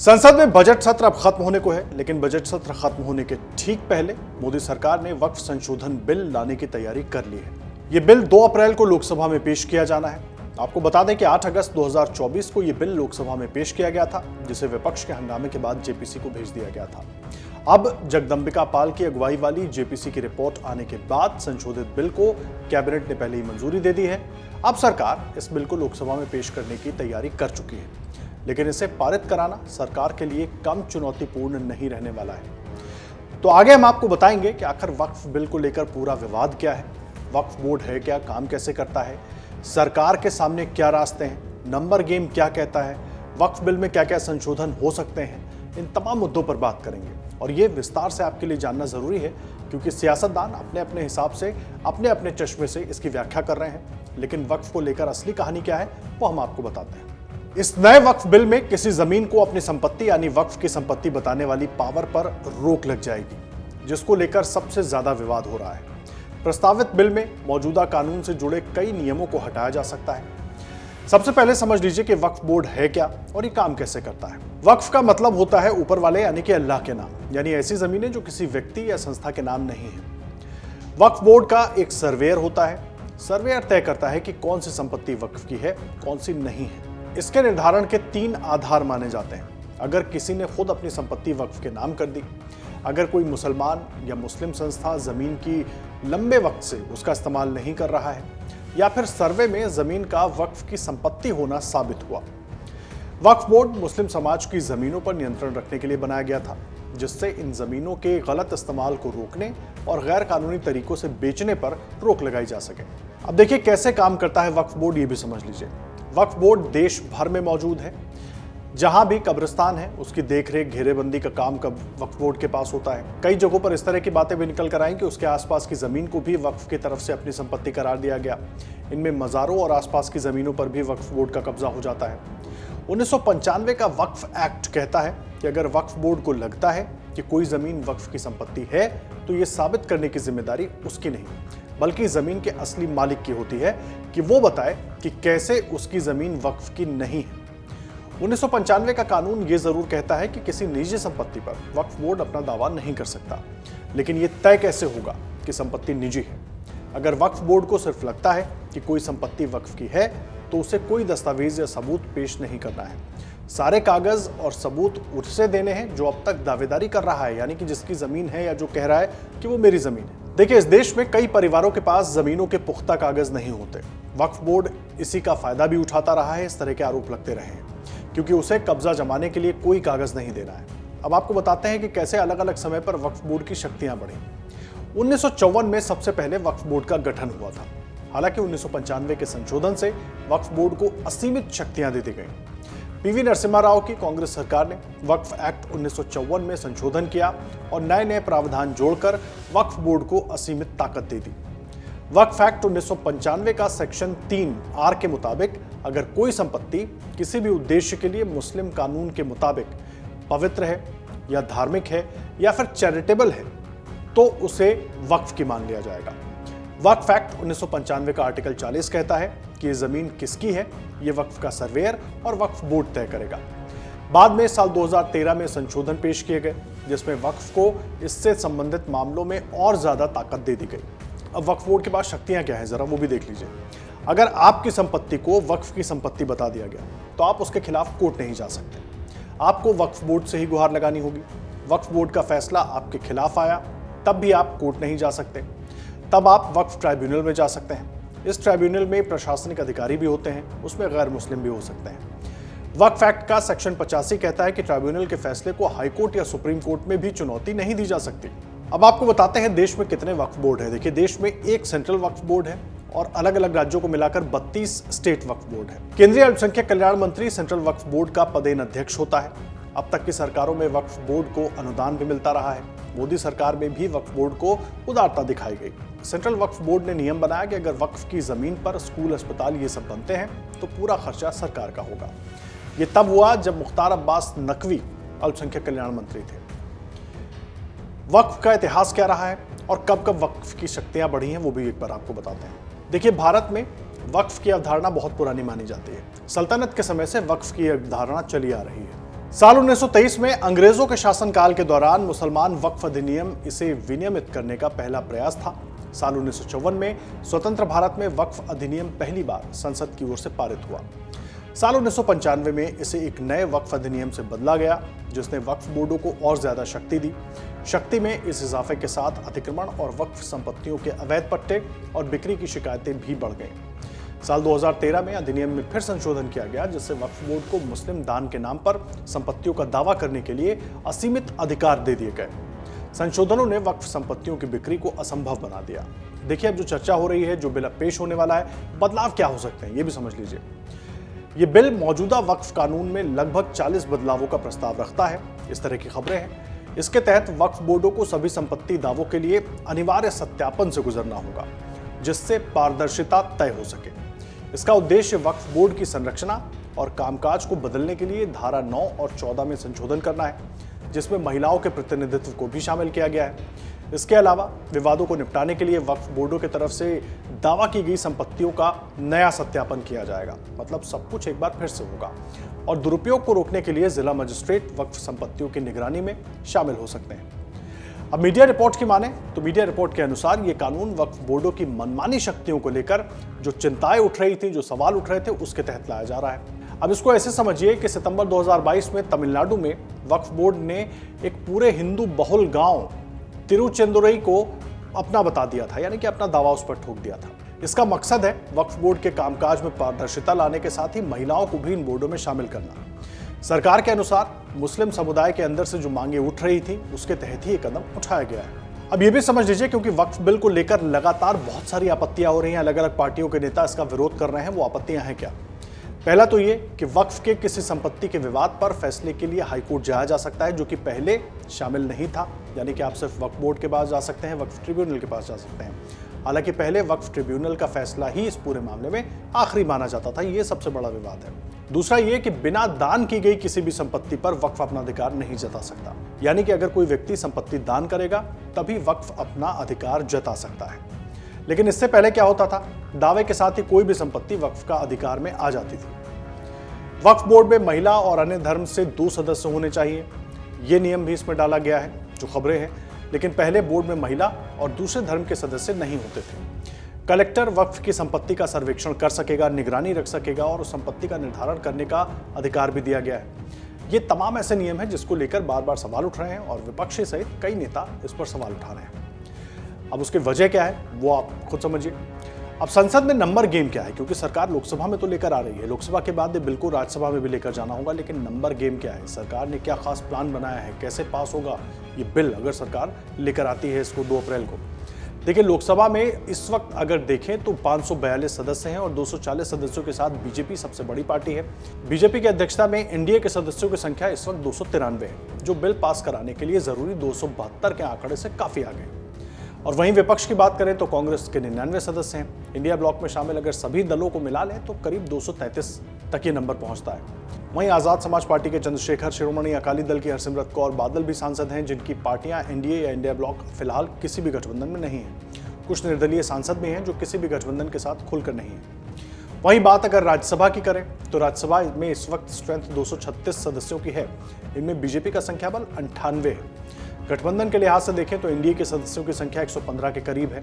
संसद में बजट सत्र अब खत्म होने को है, लेकिन बजट सत्र खत्म होने के ठीक पहले मोदी सरकार ने वक्फ संशोधन बिल लाने की तैयारी कर ली है। ये बिल 2 अप्रैल को लोकसभा में पेश किया जाना है। आपको बता दें कि 8 अगस्त 2024 को ये बिल लोकसभा में पेश किया गया था, जिसे विपक्ष के हंगामे के बाद जेपीसी को भेज दिया गया था। अब जगदंबिका पाल की अगुवाई वाली जेपीसी की रिपोर्ट आने के बाद संशोधित बिल को कैबिनेट ने पहले ही मंजूरी दे दी है। अब सरकार इस बिल को लोकसभा में पेश करने की तैयारी कर चुकी है, लेकिन इसे पारित कराना सरकार के लिए कम चुनौतीपूर्ण नहीं रहने वाला है। तो आगे हम आपको बताएंगे कि आखिर वक्फ बिल को लेकर पूरा विवाद क्या है, वक्फ बोर्ड है क्या, काम कैसे करता है, सरकार के सामने क्या रास्ते हैं, नंबर गेम क्या कहता है, वक्फ बिल में क्या क्या संशोधन हो सकते हैं। इन तमाम मुद्दों पर बात करेंगे और ये विस्तार से आपके लिए जानना जरूरी है, क्योंकि सियासतदान अपने अपने हिसाब से अपने अपने चश्मे से इसकी व्याख्या कर रहे हैं, लेकिन वक्फ को लेकर असली कहानी क्या है वो हम आपको बताते हैं। इस नए वक्फ बिल में किसी जमीन को अपनी संपत्ति यानी वक्फ की संपत्ति बताने वाली पावर पर रोक लग जाएगी, जिसको लेकर सबसे ज्यादा विवाद हो रहा है। प्रस्तावित बिल में मौजूदा कानून से जुड़े कई नियमों को हटाया जा सकता है। सबसे पहले समझ लीजिए कि वक्फ बोर्ड है क्या और ये काम कैसे करता है। वक्फ का मतलब होता है ऊपर वाले यानी कि अल्लाह के नाम, यानी ऐसी जमीनें जो किसी व्यक्ति या संस्था के नाम नहीं है। वक्फ बोर्ड का एक सर्वेयर होता है। सर्वेयर तय करता है कि कौन सी संपत्ति वक्फ की है, कौन सी नहीं है। इसके निर्धारण के 3 आधार माने जाते हैं। अगर किसी ने खुद अपनी संपत्ति वक्फ के नाम कर दी, अगर कोई मुसलमान या मुस्लिम संस्था जमीन की लंबे वक्त से उसका इस्तेमाल नहीं कर रहा है, या फिर सर्वे में जमीन का वक्फ की संपत्ति होना साबित हुआ। वक्फ बोर्ड मुस्लिम समाज की जमीनों पर नियंत्रण रखने के लिए बनाया गया था, जिससे इन जमीनों के गलत इस्तेमाल को रोकने और गैर कानूनी तरीकों से बेचने पर रोक लगाई जा सके। अब देखिए कैसे काम करता है वक्फ बोर्ड, ये भी समझ लीजिए। वक्फ बोर्ड देश भर में मौजूद है। जहां भी कब्रिस्तान है उसकी देखरेख घेरेबंदी का काम वक्फ बोर्ड के पास होता है। कई जगहों पर इस तरह की बातें भी निकल कर आई कि उसके आसपास की जमीन को भी वक्फ की तरफ से अपनी संपत्ति करार दिया गया। इनमें मज़ारों और आसपास की जमीनों पर भी वक्फ बोर्ड का कब्जा हो जाता है। 1995 का वक्फ एक्ट कहता है कि अगर वक्फ बोर्ड को लगता है कि कोई जमीन वक्फ की संपत्ति है, तो ये साबित करने की जिम्मेदारी उसकी नहीं, बल्कि जमीन के असली मालिक की होती है कि वो बताए कि कैसे उसकी जमीन वक्फ की नहीं है। 1995 का कानून ये जरूर कहता है कि किसी निजी संपत्ति पर वक्फ बोर्ड अपना दावा नहीं कर सकता, लेकिन ये तय कैसे होगा कि संपत्ति निजी है। अगर वक्फ बोर्ड को सिर्फ लगता है कि कोई संपत्ति वक्फ की है, तो उसे कोई दस्तावेज या सबूत पेश नहीं करना है। सारे कागज और सबूत उसे देने हैं जो अब तक दावेदारी कर रहा है, यानी कि जिसकी जमीन है या जो कह रहा है कि वो मेरी जमीन है। देखिए, इस देश में कई परिवारों के पास जमीनों के पुख्ता कागज नहीं होते। वक्फ बोर्ड इसी का फायदा भी उठाता रहा है। इस तरह के आरोप लगते रहे हैं, क्योंकि उसे कब्जा जमाने के लिए कोई कागज नहीं देना है। अब आपको बताते हैं कि कैसे अलग अलग समय पर वक्फ बोर्ड की शक्तियां बढ़ी। 1954 में सबसे पहले वक्फ बोर्ड का गठन हुआ था। हालांकि 1995 के संशोधन से वक्फ बोर्ड को असीमित शक्तियां दे दी गई। पीवी नरसिम्हा राव की कांग्रेस सरकार ने वक्फ एक्ट 1954 में संशोधन किया और नए नए प्रावधान जोड़कर वक्फ बोर्ड को असीमित ताकत दे दी। वक्फ एक्ट 1995 का सेक्शन 3R के मुताबिक अगर कोई संपत्ति किसी भी उद्देश्य के लिए मुस्लिम कानून के मुताबिक पवित्र है या धार्मिक है या फिर चैरिटेबल है, तो उसे वक्फ की मान लिया जाएगा। वक्फ एक्ट 1995 का आर्टिकल 40 कहता है कि ये जमीन किसकी है, ये वक्फ का सर्वेयर और वक्फ बोर्ड तय करेगा। बाद में साल 2013 में संशोधन पेश किए गए, जिसमें वक्फ को इससे संबंधित मामलों में और ज्यादा ताकत दे दी गई। अब वक्फ बोर्ड के पास शक्तियां क्या हैं, जरा वो भी देख लीजिए। अगर आपकी संपत्ति को वक्फ की संपत्ति बता दिया गया, तो आप उसके खिलाफ कोर्ट नहीं जा सकते। आपको वक्फ बोर्ड से ही गुहार लगानी होगी। वक्फ बोर्ड का फैसला आपके खिलाफ आया, तब भी आप कोर्ट नहीं जा सकते। तब आप वक्फ ट्राइब्यूनल में जा सकते हैं। इस ट्राइब्यूनल में प्रशासनिक अधिकारी भी होते हैं, उसमें गैर मुस्लिम भी हो सकते हैं। वक्फ एक्ट का सेक्शन 85 कहता है कि ट्राइब्यूनल के फैसले को हाईकोर्ट या सुप्रीम कोर्ट में भी चुनौती नहीं दी जा सकती। अब आपको बताते हैं देश में कितने वक्फ बोर्ड है। देखिए, देश में एक सेंट्रल वक्फ बोर्ड है और अलग अलग राज्यों को मिलाकर 32 स्टेट वक्फ बोर्ड है। केंद्रीय अल्पसंख्यक कल्याण मंत्री सेंट्रल वक्फ बोर्ड का पदेन अध्यक्ष होता है। अब तक की सरकारों में वक्फ बोर्ड को अनुदान भी मिलता रहा है। मोदी सरकार में भी वक्फ बोर्ड को उदारता दिखाई गई। सेंट्रल वक्फ बोर्ड ने नियम बनाया कि अगर वक्फ की जमीन पर स्कूल, अस्पताल ये सब बनते हैं, तो पूरा खर्चा सरकार का होगा। ये तब हुआ जब मुख्तार अब्बास नकवी अल्पसंख्यक कल्याण मंत्री थे। वक्फ का इतिहास क्या रहा है और कब कब वक्फ की शक्तियां बढ़ी हैं, वो भी एक बार आपको बताते हैं। देखिए, भारत में वक्फ की अवधारणा बहुत पुरानी मानी जाती है। सल्तनत के समय से वक्फ की अवधारणा चली आ रही है। साल 1923 में अंग्रेजों के शासनकाल के दौरान मुसलमान वक्फ अधिनियम इसे विनियमित करने का पहला प्रयास था। साल 1954 में स्वतंत्र भारत में वक्फ अधिनियम पहली बार संसद की ओर से पारित हुआ। साल 1995 में इसे एक नए वक्फ अधिनियम से बदला गया, जिसने वक्फ बोर्डों को और ज्यादा शक्ति दी। शक्ति में इस इजाफे के साथ अतिक्रमण और वक्फ संपत्तियों के अवैध पट्टे और बिक्री की शिकायतें भी बढ़ गईं। साल 2013 में अधिनियम में फिर संशोधन किया गया, जिससे वक्फ बोर्ड को मुस्लिम दान के नाम पर संपत्तियों का दावा करने के लिए असीमित अधिकार दे दिए गए। संशोधनों ने वक्फ संपत्तियों की बिक्री को असंभव बना दिया। देखिए, अब जो चर्चा हो रही है, जो बिल अब पेश होने वाला है, बदलाव क्या हो सकते हैं, ये भी समझ लीजिए। ये बिल मौजूदा वक्फ कानून में लगभग 40 बदलावों का प्रस्ताव रखता है। इस तरह की खबरें हैं। इसके तहत वक्फ बोर्डों को सभी संपत्ति दावों के लिए अनिवार्य सत्यापन से गुजरना होगा, जिससे पारदर्शिता तय हो सके। इसका उद्देश्य वक्फ बोर्ड की संरचना और कामकाज को बदलने के लिए धारा 9 और 14 में संशोधन करना है, जिसमें महिलाओं के प्रतिनिधित्व को भी शामिल किया गया है। इसके अलावा विवादों को निपटाने के लिए वक्फ बोर्डों की तरफ से दावा की गई संपत्तियों का नया सत्यापन किया जाएगा, मतलब सब कुछ एक बार फिर से होगा। और दुरुपयोग को रोकने के लिए जिला मजिस्ट्रेट वक्फ संपत्तियों की निगरानी में शामिल हो सकते हैं। अब मीडिया रिपोर्ट की माने तो मीडिया रिपोर्ट के अनुसार ये कानून वक्फ बोर्डों की मनमानी शक्तियों को लेकर जो चिंताएं उठ रही थी, जो सवाल उठ रहे थे, उसके तहत लाया जा रहा है। अब इसको ऐसे समझिए कि सितंबर 2022 में तमिलनाडु में वक्फ बोर्ड ने एक पूरे हिंदू बहुल गांव तिरुचेंदुरई को अपना बता दिया था, यानी कि अपना दावा उस पर ठोक दिया था। इसका मकसद है वक्फ बोर्ड के कामकाज में पारदर्शिता लाने के साथ ही महिलाओं को भी इन बोर्डों में शामिल करना। सरकार के अनुसार मुस्लिम समुदाय के अंदर से जो मांगे उठ रही थी, उसके तहत ही ये कदम उठाया गया है। अब ये भी समझ लीजिए, क्योंकि वक्फ बिल को लेकर लगातार बहुत सारी आपत्तियां हो रही हैं, अलग अलग पार्टियों के नेता इसका विरोध कर रहे हैं। वो आपत्तियां हैं क्या? पहला तो ये कि वक्फ के किसी संपत्ति के विवाद पर फैसले के लिए हाईकोर्ट जाया जा सकता है, जो कि पहले शामिल नहीं था। यानी कि आप सिर्फ वक्फ बोर्ड के पास जा सकते हैं, वक्फ ट्रिब्यूनल के पास जा सकते हैं। हालांकि पहले वक्फ ट्रिब्यूनल का फैसला ही इस पूरे मामले में आखिरी माना जाता था। ये सबसे बड़ा विवाद है। दूसरा ये कि बिना दान की गई किसी भी संपत्ति पर वक्फ अपना अधिकार नहीं जता सकता। यानी कि अगर कोई व्यक्ति संपत्ति दान करेगा, तभी वक्फ अपना अधिकार जता सकता है। लेकिन इससे पहले क्या होता था? दावे के साथ ही कोई भी संपत्ति वक्फ का अधिकार में आ जाती थी। वक्फ बोर्ड में महिला और अन्य धर्म से 2 सदस्य होने चाहिए, ये नियम भी इसमें डाला गया है, जो खबरें हैं। लेकिन पहले बोर्ड में महिला और दूसरे धर्म के सदस्य नहीं होते थे। कलेक्टर वक्फ की संपत्ति का सर्वेक्षण कर सकेगा, निगरानी रख सकेगा और उस संपत्ति का निर्धारण करने का अधिकार भी दिया गया है। ये तमाम ऐसे नियम हैं जिसको लेकर बार बार सवाल उठ रहे हैं और विपक्षी सहित कई नेता इस पर सवाल उठा रहे हैं। अब उसकी वजह क्या है, वो आप खुद समझिए। अब संसद में नंबर गेम क्या है? क्योंकि सरकार लोकसभा में तो लेकर आ रही है, लोकसभा के बाद बिल को राज्यसभा में भी लेकर जाना होगा, लेकिन नंबर गेम क्या है? सरकार ने क्या खास प्लान बनाया है? कैसे पास होगा ये बिल अगर सरकार लेकर आती है इसको 2 अप्रैल को? देखिए, लोकसभा में इस वक्त अगर देखें तो 542 सदस्य हैं और 240 सदस्यों के साथ बीजेपी सबसे बड़ी पार्टी है। बीजेपी की अध्यक्षता में एनडीए के सदस्यों की संख्या इस वक्त 293 है, जो बिल पास कराने के लिए जरूरी 272 के आंकड़े से काफी आगे है। और वहीं विपक्ष की बात करें तो कांग्रेस के 99 सदस्य हैं। इंडिया ब्लॉक में शामिल अगर सभी दलों को मिला लें तो करीब 233 तक ये नंबर पहुंचता है। वहीं आजाद समाज पार्टी के चंद्रशेखर, शिरोमणि अकाली दल की हरसिमरत कौर बादल भी सांसद हैं, जिनकी पार्टियां एनडीए या इंडिया ब्लॉक फिलहाल किसी भी गठबंधन में नहीं है। कुछ निर्दलीय सांसद भी हैं जो किसी भी गठबंधन के साथ खुलकर नहीं है। वहीं बात अगर राज्यसभा की करें तो राज्यसभा में इस वक्त स्ट्रेंथ 236 सदस्यों की है। इनमें बीजेपी का संख्या बल 98 है। गठबंधन के लिहाज से देखें तो एनडीए के सदस्यों की संख्या 115 के करीब है।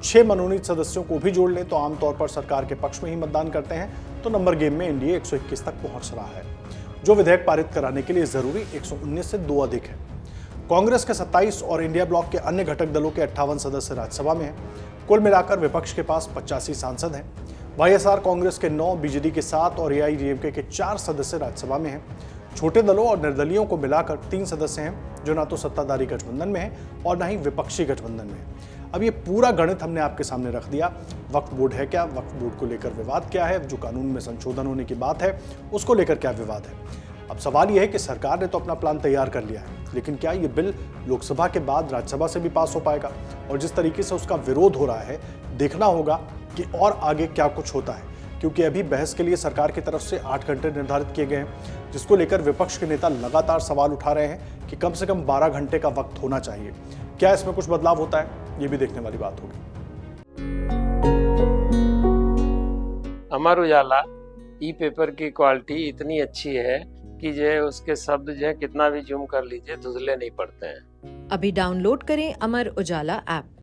6 मनोनीत सदस्यों को भी जोड़ लें तो आमतौर पर सरकार के पक्ष में ही मतदान करते हैं, तो नंबर गेम में एनडीए 121 तक पहुंच रहा है, जो विधेयक पारित कराने के लिए जरूरी 119 से 2 अधिक है। कांग्रेस के 27 और इंडिया ब्लॉक के अन्य घटक दलों के 58 सदस्य राज्यसभा में हैं। कुल मिलाकर विपक्ष के पास 85 सांसद हैं। वाईएसआर कांग्रेस के 9, बीजेडी के 7 और एआईडीएमके के 4 सदस्य राज्यसभा में हैं। छोटे दलों और निर्दलियों को मिलाकर 3 सदस्य हैं, जो ना तो सत्ताधारी गठबंधन में हैं और ना ही विपक्षी गठबंधन में हैं। अब ये पूरा गणित हमने आपके सामने रख दिया। वक्फ बोर्ड है क्या, वक्फ बोर्ड को लेकर विवाद क्या है, जो कानून में संशोधन होने की बात है उसको लेकर क्या विवाद है। अब सवाल यह है कि सरकार ने तो अपना प्लान तैयार कर लिया है, लेकिन क्या ये बिल लोकसभा के बाद राज्यसभा से भी पास हो पाएगा? और जिस तरीके से उसका विरोध हो रहा है, देखना होगा कि और आगे क्या कुछ होता है, क्योंकि अभी बहस के लिए सरकार की तरफ से 8 घंटे निर्धारित किए गए हैं, जिसको लेकर विपक्ष के नेता लगातार सवाल उठा रहे हैं कि कम से कम 12 घंटे का वक्त होना चाहिए। क्या इसमें कुछ बदलाव होता है, ये भी देखने वाली बात होगी। अमर उजाला ई पेपर की क्वालिटी इतनी अच्छी है कीजिए, उसके शब्द जो है कितना भी जूम कर लीजिए धुंधले नहीं पड़ते हैं। अभी डाउनलोड करें अमर उजाला ऐप।